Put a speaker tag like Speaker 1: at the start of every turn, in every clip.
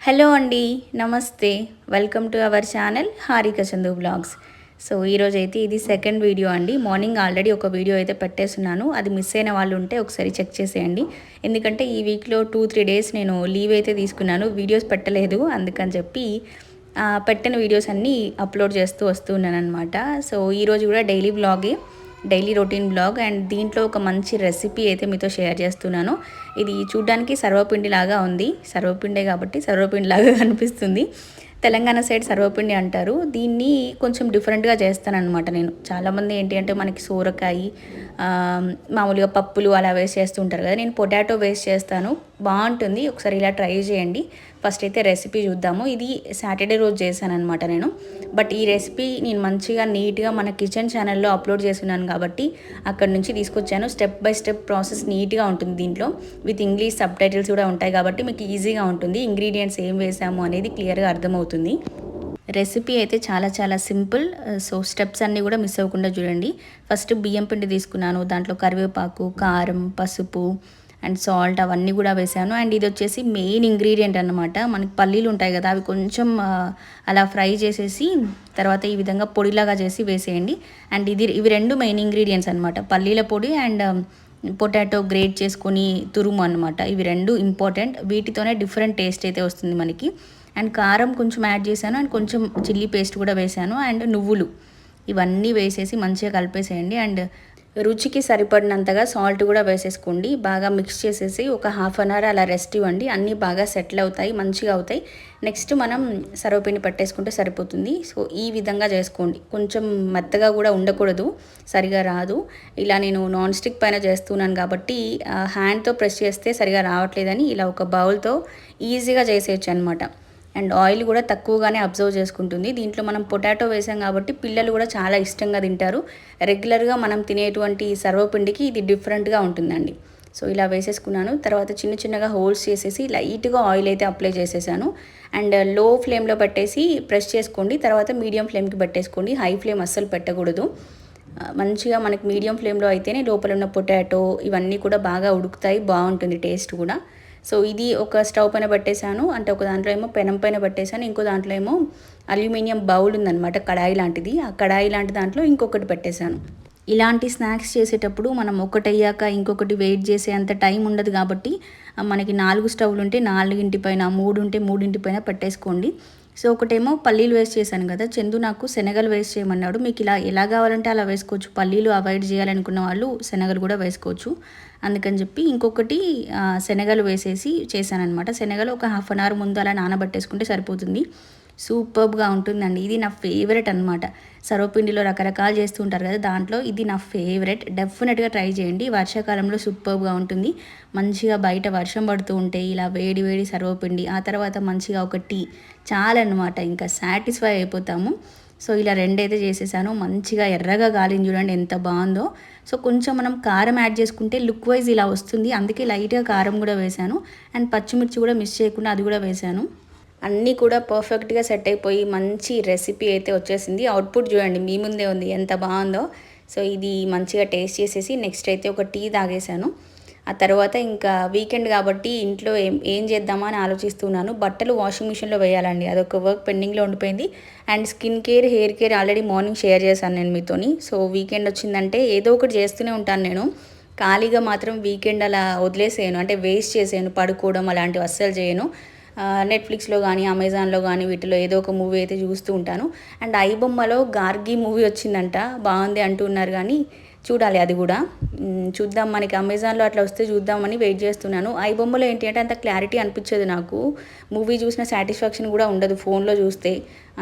Speaker 1: Hello అండి, నమస్తే. Welcome to our channel Harika Chandu blogs. So ఈరోజు అయితే ఇది సెకండ్ వీడియో అండి. మార్నింగ్ ఆల్రెడీ ఒక వీడియో అయితే పెట్టేస్తున్నాను. అది మిస్ అయిన వాళ్ళు ఉంటే ఒకసారి చెక్ చేసేయండి. ఎందుకంటే ఈ వీక్లో 2-3 డేస్ నేను లీవ్ అయితే తీసుకున్నాను, వీడియోస్ పెట్టలేదు. అందుకని చెప్పి పెట్టిన వీడియోస్ అన్నీ అప్లోడ్ చేస్తూ వస్తున్నాను అనమాట. సో ఈరోజు కూడా డైలీ రొటీన్ బ్లాగ్ అండ్ దీంట్లో ఒక మంచి రెసిపీ అయితే మీతో షేర్ చేస్తున్నాను. ఇది చూడ్డానికి సర్వపిండి లాగా ఉంది. సర్వపిండే కాబట్టి సర్వపిండి లాగా కనిపిస్తుంది. తెలంగాణ సైడ్ సర్వపిండి అంటారు. దీన్ని కొంచెం డిఫరెంట్గా చేస్తానన్నమాట నేను. చాలామంది ఏంటి అంటే మనకి సోరకాయ మామూలుగా పప్పులు అలా వేస్ట్ చేస్తుంటారు కదా, నేను పొటాటో వేస్ట్ చేస్తాను. బాగుంటుంది, ఒకసారి ఇలా ట్రై చేయండి. ఫస్ట్ అయితే రెసిపీ చూద్దాము. ఇది సాటర్డే రోజు చేశాను అనమాట నేను. బట్ ఈ రెసిపీ నేను మంచిగా నీట్గా మన కిచెన్ ఛానల్లో అప్లోడ్ చేస్తున్నాను కాబట్టి అక్కడ నుంచి తీసుకొచ్చాను. స్టెప్ బై స్టెప్ ప్రాసెస్ నీట్గా ఉంటుంది దీంట్లో. విత్ ఇంగ్లీష్ సబ్ టైటిల్స్ కూడా ఉంటాయి కాబట్టి మీకు ఈజీగా ఉంటుంది. ఇంగ్రీడియంట్స్ ఏం వేసాము అనేది క్లియర్గా అర్థమవుతుంది. రెసిపీ అయితే చాలా చాలా సింపుల్. సో స్టెప్స్ అన్నీ కూడా మిస్ అవ్వకుండా చూడండి. ఫస్ట్ బియ్యం పిండి తీసుకున్నాను, దాంట్లో కరివేపాకు, కారం, పసుపు అండ్ సాల్ట్ అవన్నీ కూడా వేసాను. అండ్ ఇది వచ్చేసి మెయిన్ ఇంగ్రీడియంట్ అనమాట. మనకి పల్లీలు ఉంటాయి కదా, అవి కొంచెం అలా ఫ్రై చేసేసి తర్వాత ఈ విధంగా పొడిలాగా చేసి వేసేయండి. అండ్ ఇవి రెండు మెయిన్ ఇంగ్రీడియంట్స్ అనమాట, పల్లీల పొడి అండ్ పొటాటో గ్రేట్ చేసుకొని తురుము అనమాట. ఇవి రెండు ఇంపార్టెంట్, వీటితోనే డిఫరెంట్ టేస్ట్ అయితే వస్తుంది మనకి. అండ్ కారం కొంచెం యాడ్ చేశాను, అండ్ కొంచెం చిల్లీ పేస్ట్ కూడా వేసాను, అండ్ నువ్వులు ఇవన్నీ వేసేసి మంచిగా కలిపేసేయండి. అండ్ రుచికి సరిపడినంతగా సాల్ట్ కూడా వేసేసుకోండి. బాగా మిక్స్ చేసేసి ఒక హాఫ్ అన్ అవర్ అలా రెస్ట్ ఇవ్వండి. అన్నీ బాగా సెటిల్ అవుతాయి, మంచిగా అవుతాయి. నెక్స్ట్ మనం సర్వపిండి పట్టేసుకుంటే సరిపోతుంది. సో ఈ విధంగా చేసుకోండి. కొంచెం మెత్తగా కూడా ఉండకూడదు, సరిగా రాదు. ఇలా నేను నాన్ స్టిక్ పైన చేస్తున్నాను కాబట్టి హ్యాండ్తో ప్రెస్ చేస్తే సరిగా రావట్లేదని ఇలా ఒక బౌల్తో ఈజీగా చేసేయచ్చు అనమాట. అండ్ ఆయిల్ కూడా తక్కువగానే అబ్జర్వ్ చేసుకుంటుంది. దీంట్లో మనం పొటాటో వేసాం కాబట్టి పిల్లలు కూడా చాలా ఇష్టంగా తింటారు. రెగ్యులర్గా మనం తినేటువంటి సర్వపిండికి ఇది డిఫరెంట్గా ఉంటుందండి. సో ఇలా వేసేసుకున్నాను. తర్వాత చిన్న చిన్నగా హోల్స్ చేసేసి లైట్గా ఆయిల్ అయితే అప్లై చేసేసాను. అండ్ లో ఫ్లేమ్లో పెట్టేసి ప్రెస్ చేసుకోండి. తర్వాత మీడియం ఫ్లేమ్కి పెట్టేసుకోండి, హై ఫ్లేమ్ అస్సలు పెట్టకూడదు. మంచిగా మనకి మీడియం ఫ్లేమ్లో అయితేనే లోపల ఉన్న పొటాటో ఇవన్నీ కూడా బాగా ఉడుకుతాయి, బాగుంటుంది టేస్ట్ కూడా. సో ఇది ఒక స్టవ్ పైన పెట్టేశాను, అంటే ఒక దాంట్లో ఏమో పెనం పైన పెట్టేశాను, ఇంకో దాంట్లో ఏమో అల్యూమినియం బౌల్ ఉందన్నమాట, కడాయి లాంటిది. ఆ కడాయి లాంటి దాంట్లో ఇంకొకటి పెట్టేశాను. ఇలాంటి స్నాక్స్ చేసేటప్పుడు మనం ఒకటయ్యాక ఇంకొకటి వెయిట్ చేసే అంత టైం ఉండదు కాబట్టి మనకి 4 స్టవ్లు ఉంటే 4 పైన, 3 ఉంటే 3 పైన పెట్టేసుకోండి. సో ఒకటేమో పల్లీలు వేస్ట్ చేశాను కదా, చందు నాకు శనగలు వేస్ట్ చేయమన్నాడు. మీకు ఇలా ఎలా కావాలంటే అలా వేసుకోవచ్చు. పల్లీలు అవాయిడ్ చేయాలనుకున్న వాళ్ళు శనగలు కూడా వేసుకోవచ్చు. అందుకని చెప్పి ఇంకొకటి శనగలు వేసేసి చేశానమాట. శనగలు ఒక హాఫ్ అన్ అవర్ ముందు అలా నానబెట్టేసుకుంటే సరిపోతుంది. సూపర్గా ఉంటుందండి. ఇది నా ఫేవరెట్ అనమాట. సర్వపిండిలో రకరకాలు చేస్తూ ఉంటారు కదా, దాంట్లో ఇది నా ఫేవరెట్. డెఫినెట్గా ట్రై చేయండి. వర్షాకాలంలో సూపర్గా ఉంటుంది. మంచిగా బయట వర్షం పడుతూ ఉంటే ఇలా వేడి వేడి సర్వపిండి, ఆ తర్వాత మంచిగా ఒక టీ, చాలన్నమాట. ఇంకా సాటిస్ఫై అయిపోతాము. సో ఇలా రెండైతే చేసేసాను. మంచిగా ఎర్రగా గాలిని చూడండి ఎంత బాగుందో. సో కొంచెం మనం కారం యాడ్ చేసుకుంటే లుక్ వైజ్ ఇలా వస్తుంది, అందుకే లైట్గా కారం కూడా వేశాను. అండ్ పచ్చిమిర్చి కూడా మిస్ చేయకుండా అది కూడా వేశాను. అన్నీ కూడా పర్ఫెక్ట్గా సెట్ అయిపోయి మంచి రెసిపీ అయితే వచ్చేసింది. అవుట్పుట్ చూడండి, మీ ముందే ఉంది ఎంత బాగుందో. సో ఇది మంచిగా టేస్ట్ చేసేసి నెక్స్ట్ అయితే ఒక టీ తాగేశాను. ఆ తర్వాత ఇంకా వీకెండ్ కాబట్టి ఇంట్లో ఏం చేద్దామా అని ఆలోచిస్తున్నాను. బట్టలు వాషింగ్ మిషన్లో వేయాలండి, అదొక వర్క్ పెండింగ్లో ఉండిపోయింది. And skin care, hair care already morning share చేశాను నేను మీతోని. సో వీకెండ్ వచ్చిందంటే ఏదో ఒకటి చేస్తూనే ఉంటాను నేను. ఖాళీగా మాత్రం వీకెండ్ అలా వదిలేసేయను, అంటే వేస్ట్ చేసేయను, పడుకోవడం అలాంటివి అస్సలు చేయను. నెట్ఫ్లిక్స్లో కానీ అమెజాన్లో కానీ వీటిలో ఏదో ఒక మూవీ అయితే చూస్తూ ఉంటాను. అండ్ ఐబొమ్మలో గార్గి మూవీ వచ్చిందంట, బాగుంది అంటున్నారు కానీ చూడాలి అది కూడా. చూద్దాం, మనకి అమెజాన్లో అట్లా వస్తే చూద్దామని వెయిట్ చేస్తున్నాను. ఐబొమ్మలో ఏంటి అంటే అంత క్లారిటీ అనిపించదు నాకు, మూవీ చూసిన సాటిస్ఫాక్షన్ కూడా ఉండదు ఫోన్లో చూస్తే.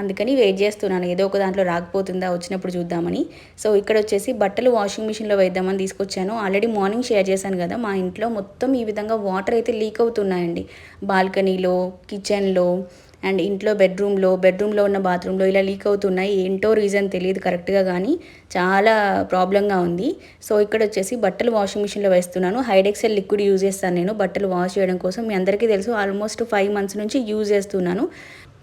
Speaker 1: అందుకని వెయిట్ చేస్తున్నాను, ఏదో ఒక దాంట్లో రాకపోతుందా, వచ్చినప్పుడు చూద్దామని. సో ఇక్కడ వచ్చేసి బట్టలు వాషింగ్ మిషన్లో వేద్దామని తీసుకొచ్చాను. ఆల్రెడీ మార్నింగ్ షేర్ చేశాను కదా, మా ఇంట్లో మొత్తం ఈ విధంగా వాటర్ అయితే లీక్ అవుతున్నాయండి. బాల్కనీలో, కిచెన్లో అండ్ ఇంట్లో బెడ్రూమ్లో ఉన్న బాత్రూంలో ఇలా లీక్ అవుతున్నాయి. ఏంటో రీజన్ తెలియదు కరెక్ట్గా, కానీ చాలా ప్రాబ్లంగా ఉంది. సో ఇక్కడ వచ్చేసి బట్టలు వాషింగ్ మిషన్లో వేస్తున్నాను. హైడెక్సెల్ లిక్విడ్ యూజ్ చేస్తాను నేను బట్టలు వాష్ చేయడం కోసం. మీ అందరికీ తెలుసు, ఆల్మోస్ట్ 5 months నుంచి యూజ్ చేస్తున్నాను.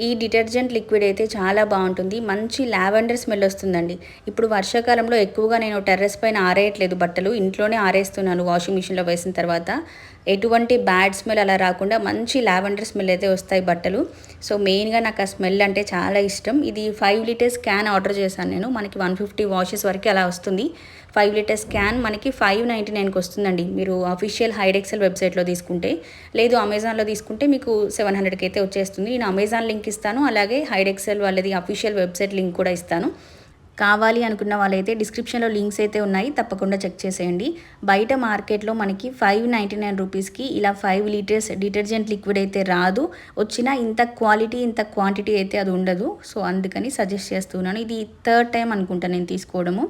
Speaker 1: ఈ డిటర్జెంట్ లిక్విడ్ అయితే చాలా బాగుంటుంది. మంచి లావెండర్ స్మెల్ వస్తుందండి. ఇప్పుడు వర్షాకాలంలో ఎక్కువగా నేను టెర్రస్ పైన ఆరేయట్లేదు బట్టలు, ఇంట్లోనే ఆరేస్తున్నాను వాషింగ్ మిషన్లో వేసిన తర్వాత. ఎటువంటి బ్యాడ్ స్మెల్ అలా రాకుండా మంచి లావెండర్ స్మెల్ అయితే వస్తాయి బట్టలు. సో మెయిన్గా నాకు ఆ స్మెల్ అంటే చాలా ఇష్టం. ఇది 5 లీటర్స్ క్యాన్ ఆర్డర్ చేశాను నేను. మనకి 150 వాషెస్ వరకు అలా వస్తుంది. 5 లీటర్స్ క్యాన్ మనకి 599కి వస్తుందండి, మీరు అఫీషియల్ హైడెక్సెల్ వెబ్సైట్లో తీసుకుంటే. లేదు అమెజాన్లో తీసుకుంటే మీకు 700కి అయితే వచ్చేస్తుంది. నేను అమెజాన్ లింక్ ఇస్తాను, అలాగే హైడెక్సెల్ వాళ్ళది అఫీషియల్ వెబ్సైట్ లింక్ కూడా ఇస్తాను. కావాలి అనుకున్న వాళ్ళైతే డిస్క్రిప్షన్లో లింక్స్ అయితే ఉన్నాయి, తప్పకుండా చెక్ చేసేయండి. బయట మార్కెట్లో మనకి 599 రూపీస్కి ఇలా 5 లీటర్స్ డిటర్జెంట్ లిక్విడ్ అయితే రాదు. వచ్చినా ఇంత క్వాలిటీ ఇంత క్వాంటిటీ అయితే అది ఉండదు. సో అందుకని సజెస్ట్ చేస్తున్నాను. ఇది 3rd టైం అనుకుంటా నేను తీసుకోవడము.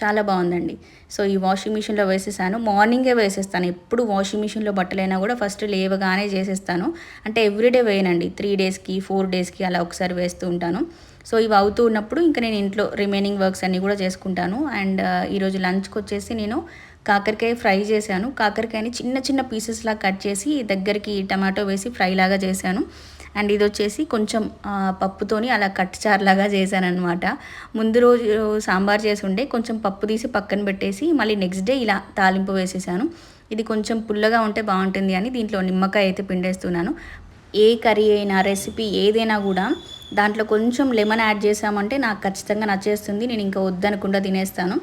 Speaker 1: చాలా బాగుందండి. సో ఈ వాషింగ్ మిషన్లో వేసేసాను. మార్నింగే వేసేస్తాను. ఎప్పుడు వాషింగ్ మిషన్లో బట్టలైనా కూడా ఫస్ట్ లేవగానే చేసేస్తాను. అంటే ఎవ్రీడే వేయనండి, 3 డేస్కి 4 డేస్కి అలా ఒకసారి వేస్తూ ఉంటాను. సో ఇవి అవుతూ ఉన్నప్పుడు ఇంకా నేను ఇంట్లో రిమైనింగ్ వర్క్స్ అన్నీ కూడా చేసుకుంటాను. అండ్ ఈరోజు లంచ్కి వచ్చేసి నేను కాకరకాయ ఫ్రై చేశాను. కాకరకాయని చిన్న చిన్న పీసెస్లా కట్ చేసి దగ్గరికి టమాటో వేసి ఫ్రై లాగా చేశాను. అండ్ ఇది వచ్చేసి కొంచెం పప్పుతోని అలా కట్ చారులాగా చేశాను అనమాట. ముందు రోజు సాంబార్ చేసి ఉండే కొంచెం పప్పు తీసి పక్కన పెట్టేసి మళ్ళీ నెక్స్ట్ డే ఇలా తాలింపు వేసేసాను. ఇది కొంచెం పుల్లగా ఉంటే బాగుంటుంది అని దీంట్లో నిమ్మకాయ అయితే పిండేస్తున్నాను. ఏ కర్రీ అయినా రెసిపీ ఏదైనా కూడా దాంట్లో కొంచెం లెమన్ యాడ్ చేసామంటే నాకు ఖచ్చితంగా నచ్చేస్తుంది. నేను ఇంకా వద్దనకుండా తినేస్తాను.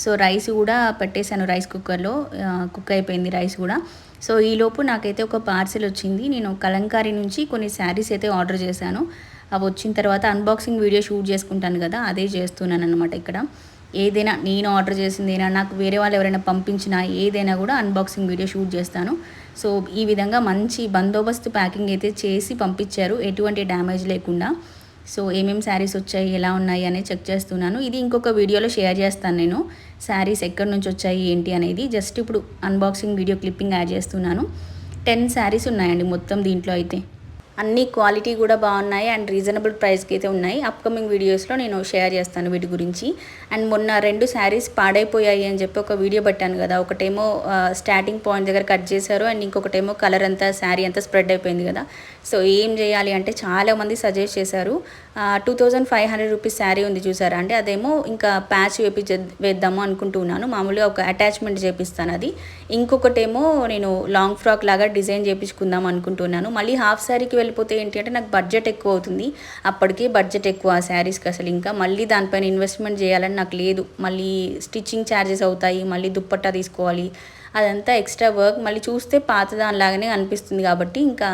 Speaker 1: సో రైస్ కూడా పెట్టేశాను, రైస్ కుక్కర్లో కుక్ అయిపోయింది రైస్ కూడా. సో ఈలోపు నాకైతే ఒక పార్సిల్ వచ్చింది. నేను కలంకారీ నుంచి కొన్ని శారీస్ అయితే ఆర్డర్ చేశాను. అవి వచ్చిన తర్వాత అన్బాక్సింగ్ వీడియో షూట్ చేసుకుంటాను కదా, అదే చేస్తున్నాను అనమాట. ఇక్కడ ఏదైనా నేను ఆర్డర్ చేసిందైనా నాకు వేరే వాళ్ళు ఎవరైనా పంపించినా ఏదైనా కూడా అన్బాక్సింగ్ వీడియో షూట్ చేస్తాను. సో ఈ విధంగా మంచి బందోబస్తు ప్యాకింగ్ అయితే చేసి పంపించారు, ఎటువంటి డ్యామేజ్ లేకుండా. సో ఏమేమి శారీస్ వచ్చాయి, ఎలా ఉన్నాయి అనేది చెక్ చేస్తున్నాను. ఇది ఇంకొక వీడియోలో షేర్ చేస్తాను నేను, శారీస్ ఎక్కడి నుంచి వచ్చాయి ఏంటి అనేది. జస్ట్ ఇప్పుడు అన్బాక్సింగ్ వీడియో క్లిప్పింగ్ యాడ్ చేస్తున్నాను. 10 శారీస్ ఉన్నాయండి మొత్తం దీంట్లో అయితే. అన్ని క్వాలిటీ కూడా బాగున్నాయి అండ్ రీజనబుల్ ప్రైస్కి అయితే ఉన్నాయి. అప్కమింగ్ వీడియోస్లో నేను షేర్ చేస్తాను వీటి గురించి. అండ్ మొన్న 2 శారీస్ పాడైపోయాయి అని చెప్పి ఒక వీడియో పెట్టాను కదా. ఒకటేమో స్టార్టింగ్ పాయింట్ దగ్గర కట్ చేశారు అండ్ ఇంకొకటేమో కలర్ అంతా శారీ అంతా స్ప్రెడ్ అయిపోయింది కదా. సో ఏం చేయాలి అంటే చాలామంది సజెస్ట్ చేశారు, 2500 రూపీస్ శారీ ఉంది చూసారా అంటే అదేమో ఇంకా ప్యాచ్ వేద్దాము అనుకుంటున్నాను. మామూలుగా ఒక అటాచ్మెంట్ చేపిస్తాను అది. ఇంకొకటేమో నేను లాంగ్ ఫ్రాక్ లాగా డిజైన్ చేయించుకుందాం అనుకుంటున్నాను. మళ్ళీ హాఫ్ శారీకి వెళ్ళిపోతే ఏంటి అంటే నాకు బడ్జెట్ ఎక్కువ అవుతుంది. అప్పటికి బడ్జెట్ ఎక్కువ ఆ శారీస్కి అసలు. ఇంకా మళ్ళీ దానిపైన ఇన్వెస్ట్మెంట్ చేయాలని నాకు లేదు. మళ్ళీ స్టిచ్చింగ్ ఛార్జెస్ అవుతాయి, మళ్ళీ దుప్పట్టా తీసుకోవాలి, అదంతా ఎక్స్ట్రా వర్క్. మళ్ళీ చూస్తే పాత దానిలాగానే అనిపిస్తుంది కాబట్టి ఇంకా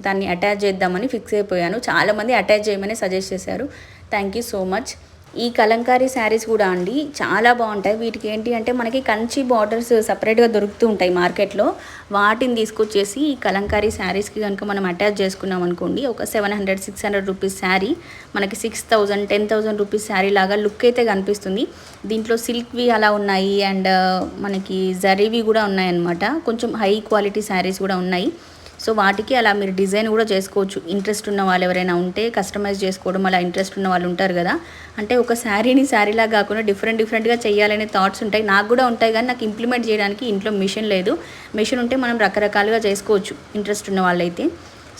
Speaker 1: దాన్ని అటాచ్ చేద్దామని ఫిక్స్ అయిపోయాను. చాలామంది అటాచ్ చేయమని సజెస్ట్ చేశారు. Thank you so much. ఈ కలంకారీ శారీస్ కూడా అండి చాలా బాగుంటాయి. వీటికి ఏంటి అంటే మనకి కంచి బార్డర్స్ సపరేట్గా దొరుకుతూ ఉంటాయి మార్కెట్లో. వాటిని తీసుకొచ్చేసి ఈ కలంకారీ శారీస్కి కనుక మనం అటాచ్ చేసుకున్నాం అనుకోండి, ఒక 700-600 రూపీస్ శారీ మనకి 6000-10,000 రూపీస్ శారీ లాగా లుక్ అయితే కనిపిస్తుంది. దీంట్లో సిల్క్వి అలా ఉన్నాయి అండ్ మనకి జరీవి కూడా ఉన్నాయన్నమాట. కొంచెం హై క్వాలిటీ శారీస్ కూడా ఉన్నాయి. సో వాటికి అలా మీరు డిజైన్ కూడా చేసుకోవచ్చు. ఇంట్రెస్ట్ ఉన్న వాళ్ళు ఎవరైనా ఉంటే కస్టమైజ్ చేసుకోవడం అలా ఇంట్రెస్ట్ ఉన్న వాళ్ళు ఉంటారు కదా. అంటే ఒక శారీని శారీలా కాకుండా డిఫరెంట్గా చేయాలనే థాట్స్ ఉంటాయి, నాకు కూడా ఉంటాయి. కానీ నాకు ఇంప్లిమెంట్ చేయడానికి ఇంట్లో మిషన్ లేదు. మిషన్ ఉంటే మనం రకరకాలుగా చేసుకోవచ్చు ఇంట్రెస్ట్ ఉన్న వాళ్ళైతే.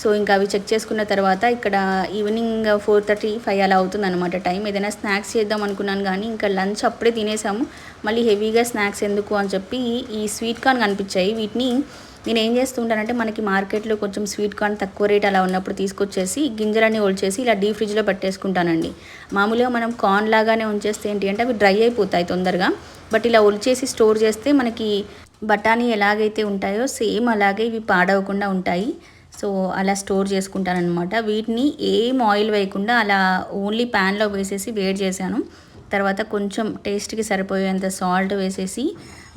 Speaker 1: సో ఇంకా అవి చెక్ చేసుకున్న తర్వాత ఇక్కడ ఈవినింగ్ 4:30-5 అలా అవుతుందన్నమాట టైం. ఏదైనా స్నాక్స్ చేద్దాం అనుకున్నాను కానీ ఇంకా లంచ్ అప్పుడే తినేసాము. మళ్ళీ హెవీగా స్నాక్స్ ఎందుకు అని చెప్పి ఈ స్వీట్ కార్న్ కనిపించాయి. వీటిని నేను ఏం చేస్తుంటానంటే మనకి మార్కెట్లో కొంచెం స్వీట్ కార్న్ తక్కువ రేట్ అలా ఉన్నప్పుడు తీసుకొచ్చేసి గింజలన్నీ ఒలిచేసి ఇలా డీప్ ఫ్రిడ్జ్లో పెట్టేసుకుంటానండి. మామూలుగా మనం కార్న్ లాగానే ఉంచేస్తే ఏంటి అంటే అవి డ్రై అయిపోతాయి తొందరగా. బట్ ఇలా ఒలిచేసి స్టోర్ చేస్తే మనకి బఠానీ ఎలాగైతే ఉంటాయో సేమ్ అలాగే ఇవి పాడవకుండా ఉంటాయి. సో అలా స్టోర్ చేసుకుంటానన్నమాట. వీటిని ఏం ఆయిల్ వేయకుండా అలా ఓన్లీ ప్యాన్లో వేసేసి వేడి చేశాను. తర్వాత కొంచెం టేస్ట్కి సరిపోయేంత సాల్ట్ వేసేసి,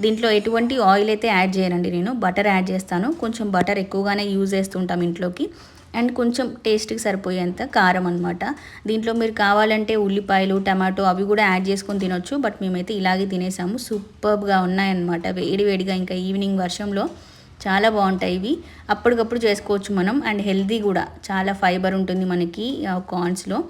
Speaker 1: దీంట్లో ఎటువంటి ఆయిల్ అయితే యాడ్ చేయనండి నేను, బటర్ యాడ్ చేస్తాను. కొంచెం బటర్ ఎక్కువగానే యూజ్ చేస్తుంటాం ఇంట్లోకి. అండ్ కొంచెం టేస్ట్కి సరిపోయేంత కారం అనమాట. దీంట్లో మీరు కావాలంటే ఉల్లిపాయలు, టమాటో అవి కూడా యాడ్ చేసుకొని తినొచ్చు. బట్ మేమైతే ఇలాగే తినేసాము. సూపర్గా ఉన్నాయన్నమాట వేడివేడిగా. ఇంకా ఈవినింగ్ వర్షంలో చాలా బాగుంటాయి ఇవి. అప్పటికప్పుడు చేసుకోవచ్చు మనం. అండ్ హెల్తీ కూడా, చాలా ఫైబర్ ఉంటుంది మనకి కార్న్స్లో.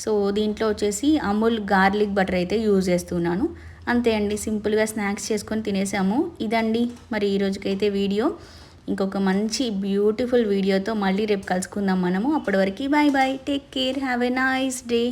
Speaker 1: సో దీంట్లో వచ్చేసి అమూల్ గార్లిక్ బటర్ అయితే యూజ్ చేస్తున్నాను. అంతే అండి, సింపుల్గా స్నాక్స్ చేసుకొని తినేసాము. ఇదండి మరి ఈరోజుకైతే వీడియో. ఇంకొక మంచి బ్యూటిఫుల్ వీడియోతో మళ్ళీ రేపు కలుసుకుందాం మనము. అప్పటి వరకు bye bye, take care, have a nice day.